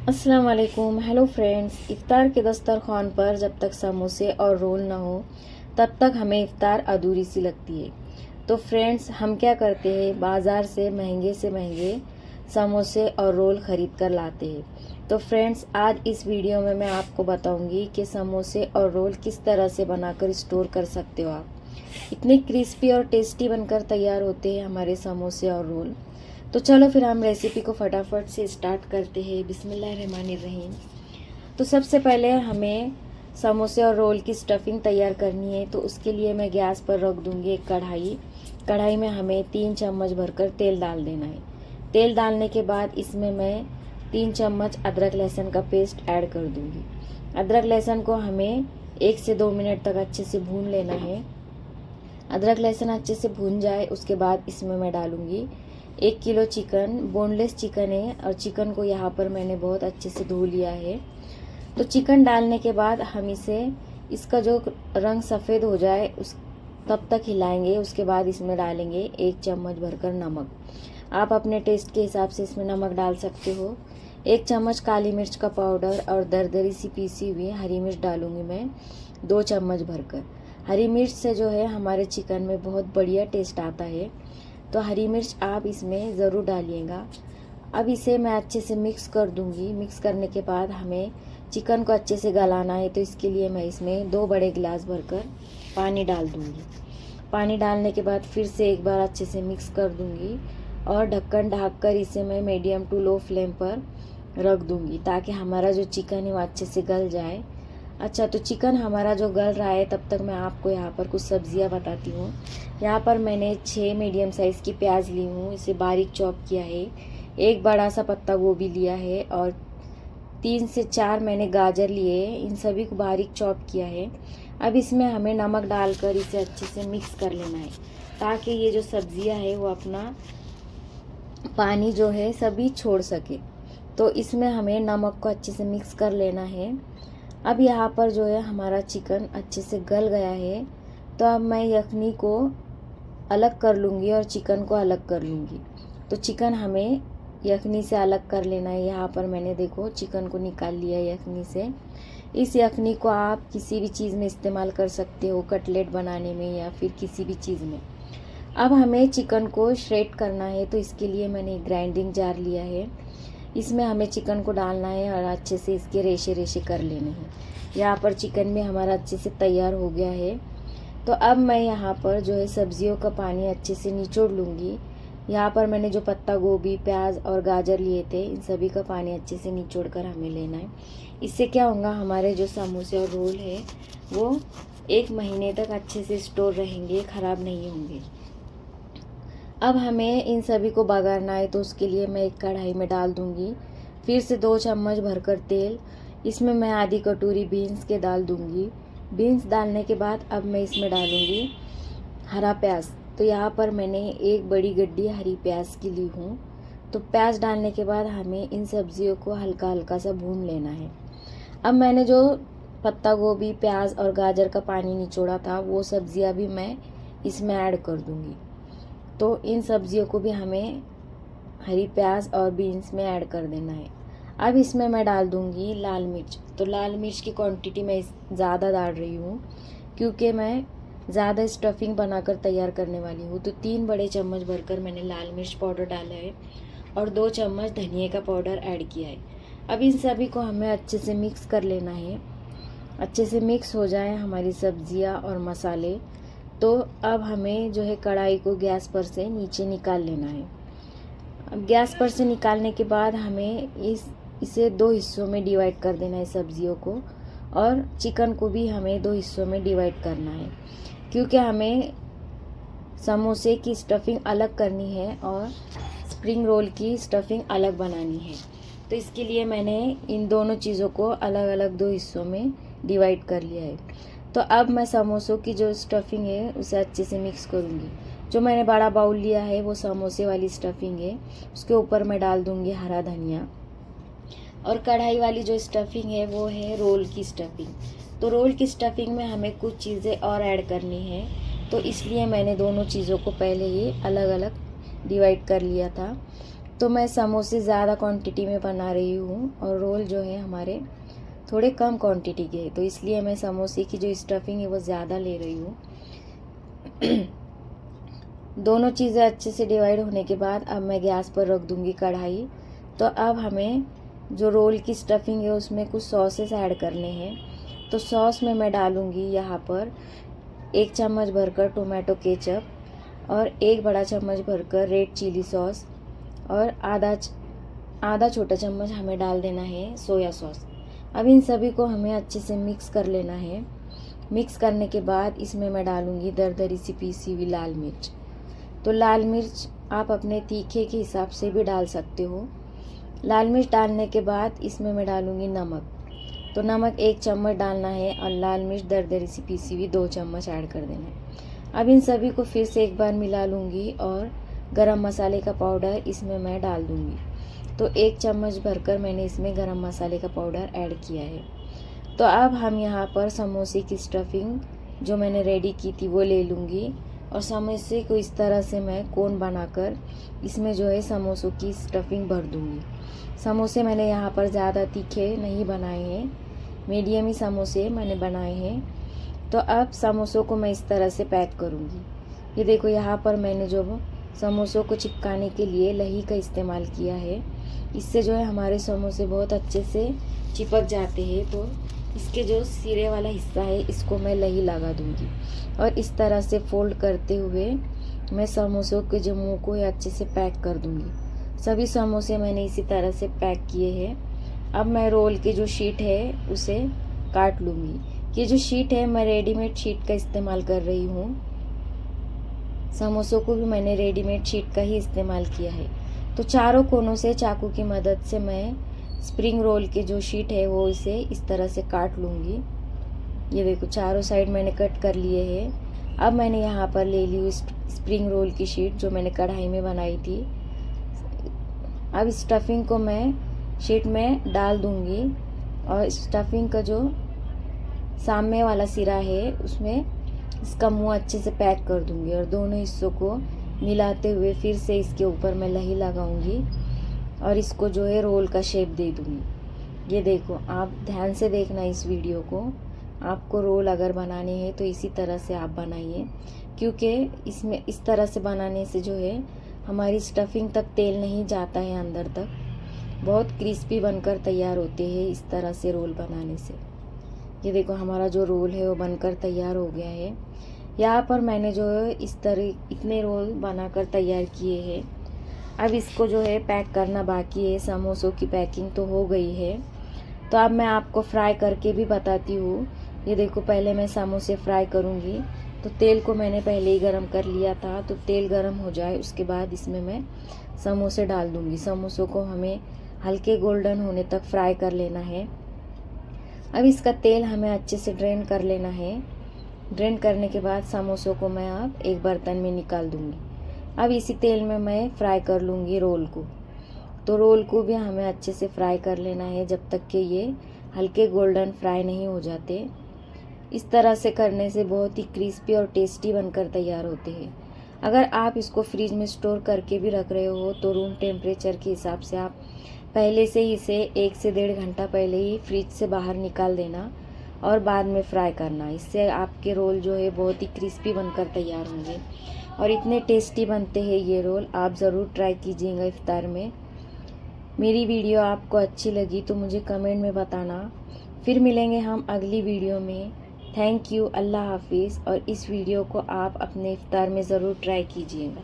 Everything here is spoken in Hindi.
अस्सलाम वालेकुम। हेलो फ्रेंड्स, इफ़्तार के दस्तरखान पर जब तक समोसे और रोल ना हो तब तक हमें इफ़्तार अधूरी सी लगती है। तो फ्रेंड्स, हम क्या करते हैं, बाज़ार से महंगे समोसे और रोल ख़रीद कर लाते हैं। तो फ्रेंड्स, आज इस वीडियो में मैं आपको बताऊंगी कि समोसे और रोल किस तरह से बनाकर स्टोर कर सकते हो आप। इतने क्रिस्पी और टेस्टी बनकर तैयार होते हैं हमारे समोसे और रोल। तो चलो फिर हम रेसिपी को फटाफट से स्टार्ट करते हैं। बिस्मिल्लाहिर्रहमानिर्रहीम। तो सबसे पहले हमें समोसे और रोल की स्टफिंग तैयार करनी है। तो उसके लिए मैं गैस पर रख दूंगी एक कढ़ाई। कढ़ाई में हमें 3 चम्मच भरकर तेल डाल देना है। तेल डालने के बाद इसमें मैं 3 चम्मच अदरक लहसुन का पेस्ट ऐड कर दूंगी। अदरक लहसुन को हमें 1 से 2 मिनट तक अच्छे से भून लेना है। अदरक लहसुन अच्छे से भून जाए उसके बाद इसमें मैं डालूंगी 1 किलो चिकन। बोनलेस चिकन है और चिकन को यहाँ पर मैंने बहुत अच्छे से धो लिया है। तो चिकन डालने के बाद हम इसका जो रंग सफ़ेद हो जाए उस तब तक हिलाएंगे। उसके बाद इसमें डालेंगे 1 चम्मच भरकर नमक। आप अपने टेस्ट के हिसाब से इसमें नमक डाल सकते हो। 1 चम्मच काली मिर्च का पाउडर और दरदरी सी पीसी हुई हरी मिर्च डालूंगी मैं 2 चम्मच भरकर। हरी मिर्च से जो है हमारे चिकन में बहुत बढ़िया टेस्ट आता है, तो हरी मिर्च आप इसमें ज़रूर डालिएगा। अब इसे मैं अच्छे से मिक्स कर दूंगी। मिक्स करने के बाद हमें चिकन को अच्छे से गलाना है, तो इसके लिए मैं इसमें 2 बड़े गिलास भरकर पानी डाल दूंगी। पानी डालने के बाद फिर से एक बार अच्छे से मिक्स कर दूंगी और ढक्कन ढककर इसे मैं मीडियम टू लो फ्लेम पर रख दूंगी ताकि हमारा जो चिकन है वो अच्छे से गल जाए। अच्छा, तो चिकन हमारा जो गल रहा है तब तक मैं आपको यहाँ पर कुछ सब्जियाँ बताती हूँ। यहाँ पर मैंने 6 मीडियम साइज़ की प्याज ली हूँ, इसे बारीक चॉप किया है। एक बड़ा सा पत्ता गोभी लिया है और 3 से 4 मैंने गाजर लिए हैं, इन सभी को बारीक चॉप किया है। अब इसमें हमें नमक डालकर इसे अच्छे से मिक्स कर लेना है ताकि ये जो सब्जियां है वो अपना पानी जो है सभी छोड़ सके। तो इसमें हमें नमक को अच्छे से मिक्स कर लेना है। अब यहाँ पर जो है हमारा चिकन अच्छे से गल गया है, तो अब मैं यखनी को अलग कर लूँगी और चिकन को अलग कर लूँगी। तो चिकन हमें यखनी से अलग कर लेना है। यहाँ पर मैंने देखो चिकन को निकाल लिया यखनी से। इस यखनी को आप किसी भी चीज़ में इस्तेमाल कर सकते हो, कटलेट बनाने में या फिर किसी भी चीज़ में। अब हमें चिकन को श्रेड करना है, तो इसके लिए मैंने ग्राइंडिंग जार लिया है। इसमें हमें चिकन को डालना है और अच्छे से इसके रेशे रेशे कर लेने हैं। यहाँ पर चिकन में हमारा अच्छे से तैयार हो गया है। तो अब मैं यहाँ पर जो है सब्जियों का पानी अच्छे से निचोड़ लूँगी। यहाँ पर मैंने जो पत्ता गोभी, प्याज और गाजर लिए थे, इन सभी का पानी अच्छे से निचोड़ कर हमें लेना है। इससे क्या होगा, हमारे जो समोसे और रोल है वो 1 महीने तक अच्छे से स्टोर रहेंगे, ख़राब नहीं होंगे। अब हमें इन सभी को बघारना है, तो उसके लिए मैं एक कढ़ाई में डाल दूंगी फिर से 2 चम्मच भरकर तेल। इसमें मैं आधी कटोरी बीन्स के डाल दूंगी। बीन्स डालने के बाद अब मैं इसमें डालूंगी हरा प्याज। तो यहाँ पर मैंने एक बड़ी गड्डी हरी प्याज की ली हूँ। तो प्याज डालने के बाद हमें इन सब्जियों को हल्का हल्का सा भून लेना है। अब मैंने जो पत्ता गोभी, प्याज और गाजर का पानी निचोड़ा था वो सब्जियाँ भी मैं इसमें ऐड कर दूंगी। तो इन सब्जियों को भी हमें हरी प्याज और बीन्स में ऐड कर देना है। अब इसमें मैं डाल दूंगी लाल मिर्च। तो लाल मिर्च की क्वांटिटी मैं ज़्यादा डाल रही हूँ क्योंकि मैं ज़्यादा स्टफिंग बनाकर तैयार करने वाली हूँ। तो 3 बड़े चम्मच भरकर मैंने लाल मिर्च पाउडर डाला है और 2 चम्मच धनिया का पाउडर ऐड किया है। अब इन सभी को हमें अच्छे से मिक्स कर लेना है। अच्छे से मिक्स हो जाए हमारी सब्जियाँ और मसाले, तो अब हमें जो है कढ़ाई को गैस पर से नीचे निकाल लेना है। अब गैस पर से निकालने के बाद हमें इसे 2 हिस्सों में डिवाइड कर देना है सब्जियों को, और चिकन को भी हमें 2 हिस्सों में डिवाइड करना है क्योंकि हमें समोसे की स्टफिंग अलग करनी है और स्प्रिंग रोल की स्टफिंग अलग बनानी है। तो इसके लिए मैंने इन दोनों चीज़ों को अलग अलग 2 हिस्सों में डिवाइड कर लिया है। तो अब मैं समोसों की जो स्टफिंग है उसे अच्छे से मिक्स करूँगी। जो मैंने बड़ा बाउल लिया है वो समोसे वाली स्टफिंग है, उसके ऊपर मैं डाल दूँगी हरा धनिया। और कढ़ाई वाली जो स्टफिंग है वो है रोल की स्टफिंग। तो रोल की स्टफिंग में हमें कुछ चीज़ें और ऐड करनी है, तो इसलिए मैंने दोनों चीज़ों को पहले ही अलग अलग डिवाइड कर लिया था। तो मैं समोसे ज़्यादा क्वांटिटी में बना रही हूँ और रोल जो है हमारे थोड़े कम क्वांटिटी के हैं, तो इसलिए मैं समोसे की जो स्टफिंग है वो ज़्यादा ले रही हूँ। दोनों चीज़ें अच्छे से डिवाइड होने के बाद अब मैं गैस पर रख दूँगी कढ़ाई। तो अब हमें जो रोल की स्टफिंग है उसमें कुछ सॉसेस ऐड करने हैं। तो सॉस में मैं डालूँगी यहाँ पर 1 चम्मच भरकर टोमेटो केचप और 1 बड़ा चम्मच भरकर रेड चिली सॉस और आधा छोटा चम्मच हमें डाल देना है सोया सॉस। अब इन सभी को हमें अच्छे से मिक्स कर लेना है। मिक्स करने के बाद इसमें मैं डालूँगी दरदरी सी पीसी हुई लाल मिर्च। तो लाल मिर्च आप अपने तीखे के हिसाब से भी डाल सकते हो। लाल मिर्च डालने के बाद इसमें मैं डालूँगी नमक। तो नमक 1 चम्मच डालना है और लाल मिर्च दरदरी सी पीसी हुई 2 चम्मच ऐड कर देना है। अब इन सभी को फिर से एक बार मिला लूँगी और गरम मसाले का पाउडर इसमें मैं डाल दूँगी। तो 1 चम्मच भरकर मैंने इसमें गरम मसाले का पाउडर ऐड किया है। तो अब हम यहाँ पर समोसे की स्टफिंग जो मैंने रेडी की थी वो ले लूँगी और समोसे को इस तरह से मैं कोन बनाकर इसमें जो है समोसों की स्टफिंग भर दूँगी। समोसे मैंने यहाँ पर ज़्यादा तीखे नहीं बनाए हैं, मीडियम ही समोसे मैंने बनाए हैं। तो अब समोसों को मैं इस तरह से पैक करूँगी। ये देखो यहाँ पर मैंने जो समोसों को चिपकाने के लिए लही का इस्तेमाल किया है। इससे जो है हमारे समोसे बहुत अच्छे से चिपक जाते हैं। तो इसके जो सिरे वाला हिस्सा है इसको मैं लही लगा दूंगी और इस तरह से फोल्ड करते हुए मैं समोसों के जो मुंह को अच्छे से पैक कर दूंगी। सभी समोसे मैंने इसी तरह से पैक किए हैं। अब मैं रोल की जो शीट है उसे काट लूँगी। ये जो शीट है मैं रेडीमेड शीट का इस्तेमाल कर रही हूँ। समोसों को भी मैंने रेडीमेड शीट का ही इस्तेमाल किया है। तो चारों कोनों से चाकू की मदद से मैं स्प्रिंग रोल की जो शीट है वो इसे इस तरह से काट लूँगी। ये देखो चारों साइड मैंने कट कर लिए हैं। अब मैंने यहाँ पर ले ली स्प्रिंग रोल की शीट जो मैंने कढ़ाई में बनाई थी। अब स्टफिंग को मैं शीट में डाल दूँगी और स्टफिंग का जो सामने वाला सिरा है उसमें इसका मुंह अच्छे से पैक कर दूँगी और दोनों हिस्सों को मिलाते हुए फिर से इसके ऊपर मैं लही लगाऊंगी और इसको जो है रोल का शेप दे दूँगी। ये देखो आप ध्यान से देखना इस वीडियो को। आपको रोल अगर बनाने हैं तो इसी तरह से आप बनाइए, क्योंकि इसमें इस तरह से बनाने से जो है हमारी स्टफिंग तक तेल नहीं जाता है अंदर तक, बहुत क्रिस्पी बनकर तैयार होते हैं इस तरह से रोल बनाने से। ये देखो हमारा जो रोल है वो बनकर तैयार हो गया है। यहाँ पर मैंने जो है इस तरह इतने रोल बनाकर तैयार किए हैं। अब इसको जो है पैक करना बाकी है। समोसों की पैकिंग तो हो गई है, तो अब मैं आपको फ्राई करके भी बताती हूँ। ये देखो पहले मैं समोसे फ्राई करूँगी। तो तेल को मैंने पहले ही गरम कर लिया था, तो तेल गरम हो जाए उसके बाद इसमें मैं समोसे डाल दूँगी। समोसों को हमें हल्के गोल्डन होने तक फ्राई कर लेना है। अब इसका तेल हमें अच्छे से ड्रेन कर लेना है। ड्रेन करने के बाद समोसों को मैं अब एक बर्तन में निकाल दूँगी। अब इसी तेल में मैं फ्राई कर लूँगी रोल को। तो रोल को भी हमें अच्छे से फ्राई कर लेना है जब तक कि ये हल्के गोल्डन फ्राई नहीं हो जाते। इस तरह से करने से बहुत ही क्रिस्पी और टेस्टी बनकर तैयार होते हैं। अगर आप इसको फ्रिज में स्टोर करके भी रख रहे हो तो रूम टेम्परेचर के हिसाब से आप पहले से ही इसे 1 से 1.5 घंटा पहले ही फ्रिज से बाहर निकाल देना और बाद में फ्राई करना। इससे आपके रोल जो है बहुत ही क्रिस्पी बनकर तैयार होंगे और इतने टेस्टी बनते हैं ये रोल। आप ज़रूर ट्राई कीजिएगा इफ्तार में। मेरी वीडियो आपको अच्छी लगी तो मुझे कमेंट में बताना। फिर मिलेंगे हम अगली वीडियो में। थैंक यू, अल्लाह हाफिज़। और इस वीडियो को आप अपने इफ्तार में ज़रूर ट्राई कीजिएगा।